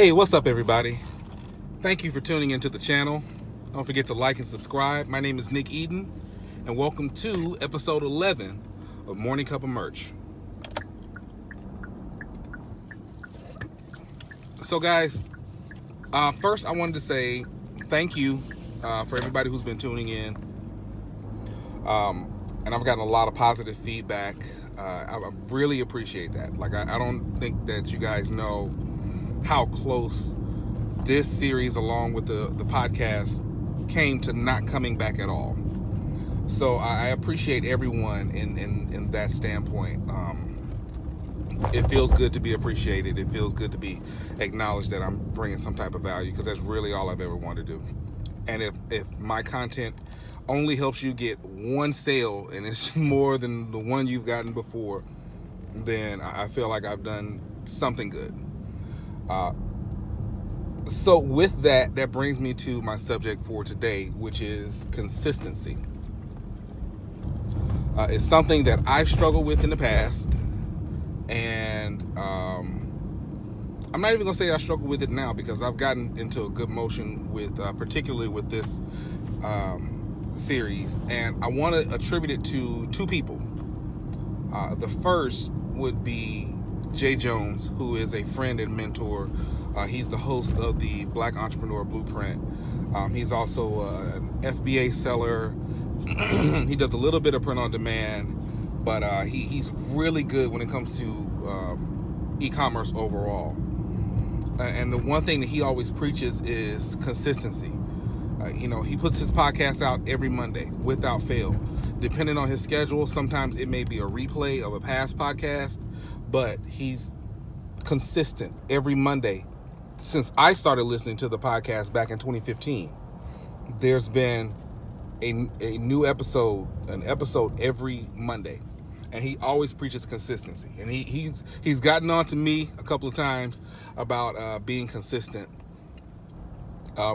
Hey, what's up, everybody? Thank you for tuning into the channel. Don't forget to like and subscribe. My name is Nick Eden, and welcome to episode 11 of Morning Cup of Merch. So, guys, first I wanted to say thank you for everybody who's been tuning in. And I've gotten a lot of positive feedback. I really appreciate that. Like, I don't think that you guys know how close this series, along with the podcast, came to not coming back at all. So I appreciate everyone in that standpoint. It feels good to be appreciated. It feels good to be acknowledged that I'm bringing some type of value, because that's really all I've ever wanted to do. And if my content only helps you get one sale and it's more than the one you've gotten before, then I feel like I've done something good. So with that brings me to my subject for today, which is consistency. It's something that I've struggled with in the past, and I'm not even gonna say I struggle with it now, because I've gotten into a good motion with, particularly with this series, and I want to attribute it to two people. The first would be Jay Jones, who is a friend and mentor. He's the host of the Black Entrepreneur Blueprint. He's also an FBA seller. He does a little bit of print on demand, but he's really good when it comes to e-commerce overall. And the one thing that he always preaches is consistency. He puts his podcast out every Monday without fail. Depending on his schedule, sometimes it may be a replay of a past podcast, but he's consistent every Monday. Since I started listening to the podcast back in 2015, there's been a new episode, an episode every Monday, and he always preaches consistency. And he's gotten on to me a couple of times about being consistent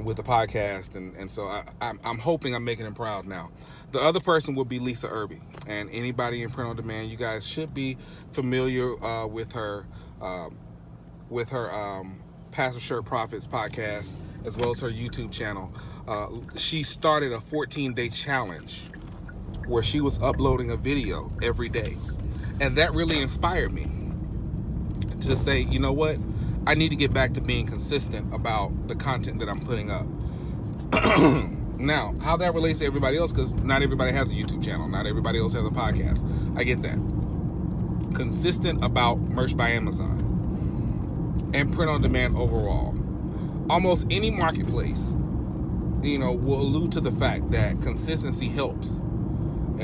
with the podcast, and so I'm hoping I'm making him proud now. The other person would be Lisa Irby, and anybody in print on demand, you guys should be familiar with her Passive Shirt Profits podcast, as well as her YouTube channel. She started a 14-day challenge where she was uploading a video every day, and that really inspired me to say, you know what, I need to get back to being consistent about the content that I'm putting up. Now, how that relates to everybody else, because not everybody has a YouTube channel, not everybody else has a podcast. I get that. Consistent about Merch by Amazon and print on demand overall. Almost any marketplace, will allude to the fact that consistency helps.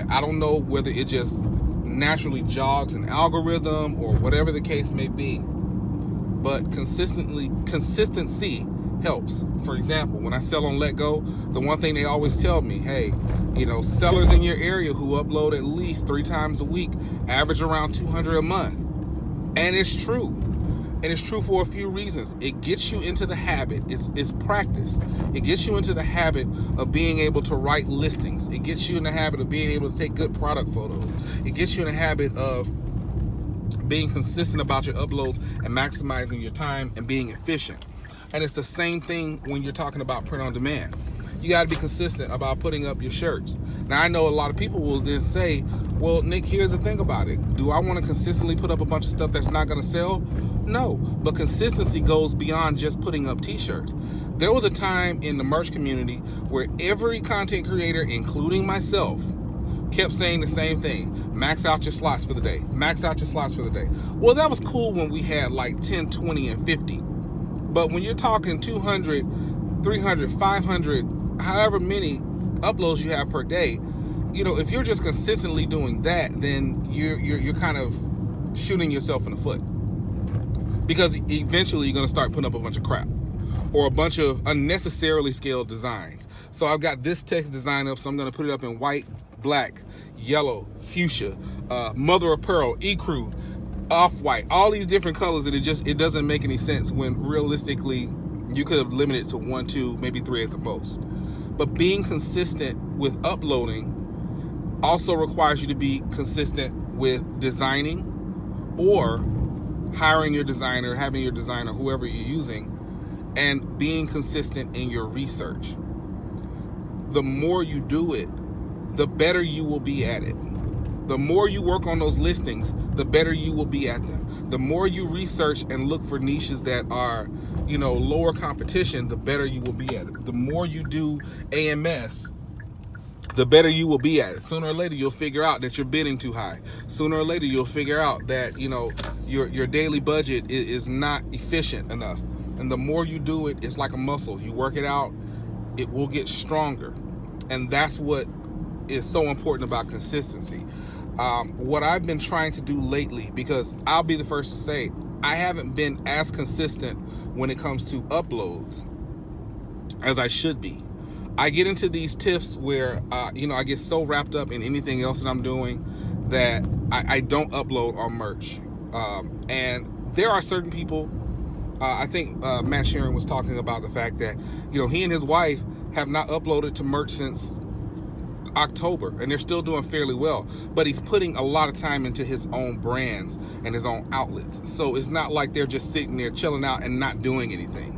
I don't know whether it just naturally jogs an algorithm or whatever the case may be, but consistency helps. For example, when I sell on LetGo, the one thing they always tell me, hey, sellers in your area who upload at least 3 times a week average around 200 a month. And it's true. And it's true for a few reasons. It gets you into the habit. It's practice. It gets you into the habit of being able to write listings. It gets you in the habit of being able to take good product photos. It gets you in the habit of being consistent about your uploads and maximizing your time and being efficient. And it's the same thing when you're talking about print on demand. You got to be consistent about putting up your shirts. Now, I know a lot of people will then say, well, Nick, here's the thing about it. Do I want to consistently put up a bunch of stuff that's not going to sell? No, but consistency goes beyond just putting up t-shirts. There was a time in the merch community where every content creator, including myself, kept saying the same thing: max out your slots for the day, max out your slots for the day. Well, that was cool when we had like 10, 20, and 50. But when you're talking 200, 300, 500, however many uploads you have per day, if you're just consistently doing that, then you're kind of shooting yourself in the foot. Because eventually you're going to start putting up a bunch of crap or a bunch of unnecessarily scaled designs. So I've got this text design up, so I'm going to put it up in white, black, yellow, fuchsia, mother of pearl, ecru, off-white, all these different colors, and it doesn't make any sense when realistically you could have limited it to 1, 2, maybe 3 at the most. But being consistent with uploading also requires you to be consistent with designing, or hiring your designer, having your designer, whoever you're using, and being consistent in your research. The more you do it, the better you will be at it. The more you work on those listings, the better you will be at them. The more you research and look for niches that are, lower competition, the better you will be at it. The more you do AMS, the better you will be at it. Sooner or later, you'll figure out that you're bidding too high. Sooner or later, you'll figure out that, your daily budget is not efficient enough. And the more you do it, it's like a muscle. You work it out, it will get stronger. And that's what is so important about consistency. What I've been trying to do lately, because I'll be the first to say, I haven't been as consistent when it comes to uploads as I should be. I get into these tiffs where, I get so wrapped up in anything else that I'm doing that I don't upload on merch. And there are certain people, I think Matt Sheeran was talking about the fact that, he and his wife have not uploaded to merch since October, and they're still doing fairly well, but he's putting a lot of time into his own brands and his own outlets. So it's not like they're just sitting there chilling out and not doing anything.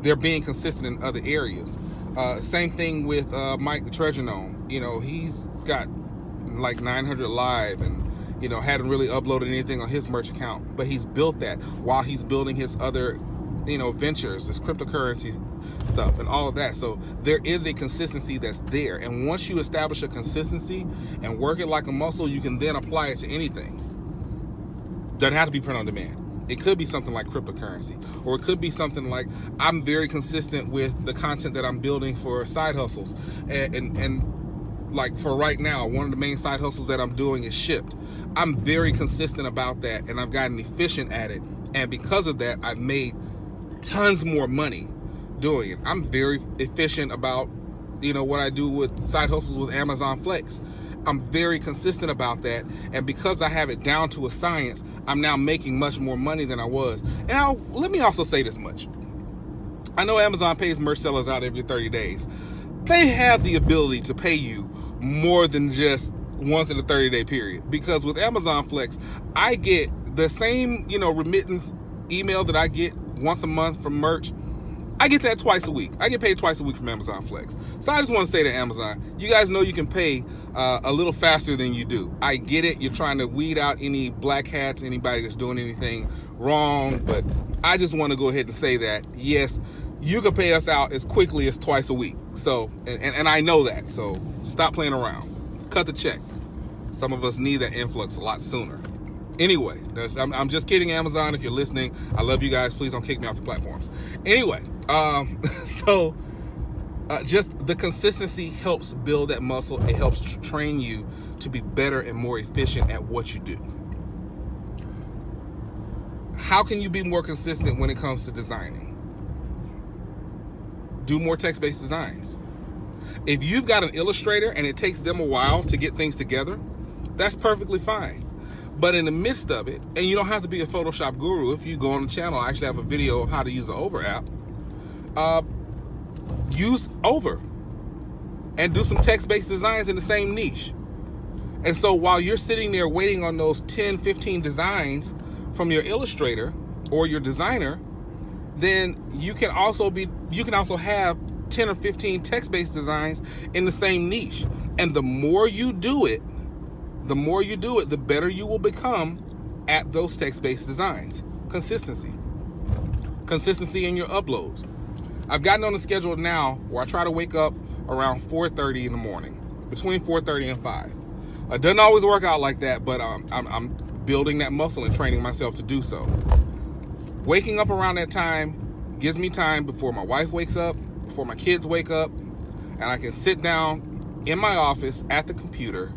They're being consistent in other areas. Same thing with Mike the Treasure Gnome. He's got like 900 live and hadn't really uploaded anything on his merch account, but he's built that while he's building his other ventures, this cryptocurrency stuff and all of that. So there is a consistency that's there, and once you establish a consistency and work it like a muscle, you can then apply it to anything. Doesn't have to be print on demand. It could be something like cryptocurrency, or it could be something like, I'm very consistent with the content that I'm building for side hustles, and like for right now, one of the main side hustles that I'm doing is Shipped. I'm very consistent about that, and I've gotten efficient at it, and because of that, I've made tons more money doing it. I'm very efficient about what I do with side hustles with Amazon Flex. I'm very consistent about that, and because I have it down to a science, I'm now making much more money than I was. And let me also say this much. I know Amazon pays merch sellers out every 30 days. They have the ability to pay you more than just once in a 30-day period, because with Amazon Flex, I get the same remittance email that I get once a month from merch. I get that twice a week. I get paid twice a week from Amazon Flex. So I just want to say to Amazon, you guys know you can pay a little faster than you do. I get it. You're trying to weed out any black hats, anybody that's doing anything wrong. But I just want to go ahead and say that, yes, you can pay us out as quickly as twice a week. So, and I know that. So stop playing around. Cut the check. Some of us need that influx a lot sooner. Anyway, I'm just kidding, Amazon. If you're listening, I love you guys. Please don't kick me off the platforms. Anyway, just the consistency helps build that muscle. It helps train you to be better and more efficient at what you do. How can you be more consistent when it comes to designing? Do more text-based designs. If you've got an illustrator and it takes them a while to get things together, that's perfectly fine. But in the midst of it, and you don't have to be a Photoshop guru. If you go on the channel, I actually have a video of how to use the Over app. Use Over and do some text-based designs in the same niche. And so while you're sitting there waiting on those 10, 15 designs from your illustrator or your designer, then you can also have 10 or 15 text-based designs in the same niche. And the more you do it, the better you will become at those text-based designs. Consistency in your uploads. I've gotten on a schedule now where I try to wake up around 4:30 in the morning, between 4:30 and 5. It doesn't always work out like that, but I'm building that muscle and training myself to do so. Waking up around that time gives me time before my wife wakes up, before my kids wake up, and I can sit down in my office at the computer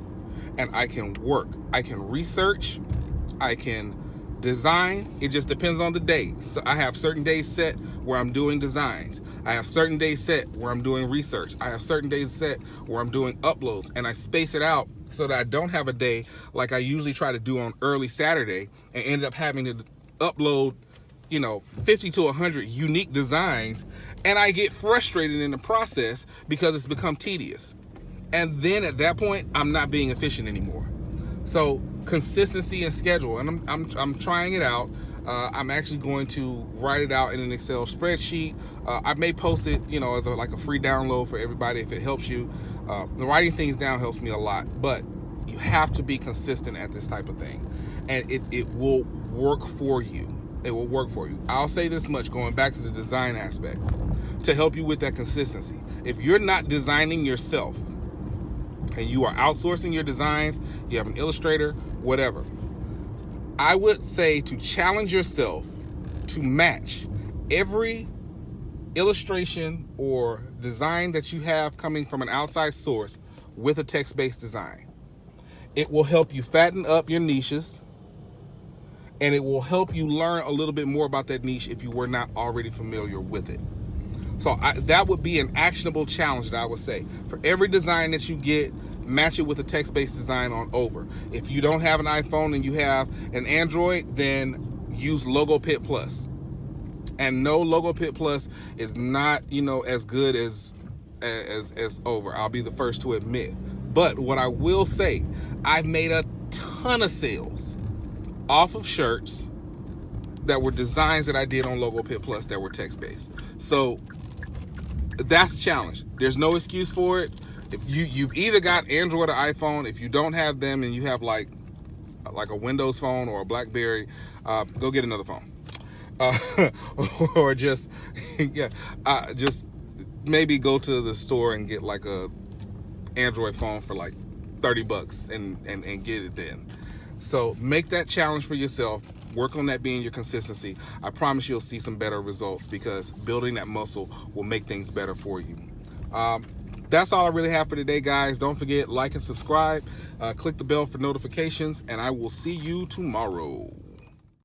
and I can work. I can research. I can design. It just depends on the day. So I have certain days set where I'm doing designs. I have certain days set where I'm doing research. I have certain days set where I'm doing uploads, and I space it out so that I don't have a day like I usually try to do on early Saturday and end up having to upload 50 to 100 unique designs, and I get frustrated in the process because it's become tedious. And then at that point, I'm not being efficient anymore. So consistency and schedule, and I'm trying it out. I'm actually going to write it out in an Excel spreadsheet. I may post it, as like a free download for everybody if it helps you. The writing things down helps me a lot, but you have to be consistent at this type of thing, and it will work for you. It will work for you. I'll say this much, going back to the design aspect, to help you with that consistency. If you're not designing yourself and you are outsourcing your designs, you have an illustrator, whatever, I would say to challenge yourself to match every illustration or design that you have coming from an outside source with a text-based design. It will help you fatten up your niches, and it will help you learn a little bit more about that niche if you were not already familiar with it. So that would be an actionable challenge that I would say. For every design that you get, match it with a text-based design on over. If you don't have an iPhone and you have an Android, then use LogoPit Plus. And no, LogoPit Plus is not, as good as over. I'll be the first to admit. But what I will say, I've made a ton of sales off of shirts that were designs that I did on LogoPit Plus that were text-based. So that's a challenge. There's no excuse for it. If you've either got Android or iPhone, if you don't have them and you have like a Windows phone or a BlackBerry, go get another phone. Or just just maybe go to the store and get like a Android phone for like $30 and get it then. So make that challenge for yourself. Work on that being your consistency. I promise you'll see some better results, because building that muscle will make things better for you. That's all I really have for today, guys. Don't forget, like and subscribe. Click the bell for notifications, and I will see you tomorrow.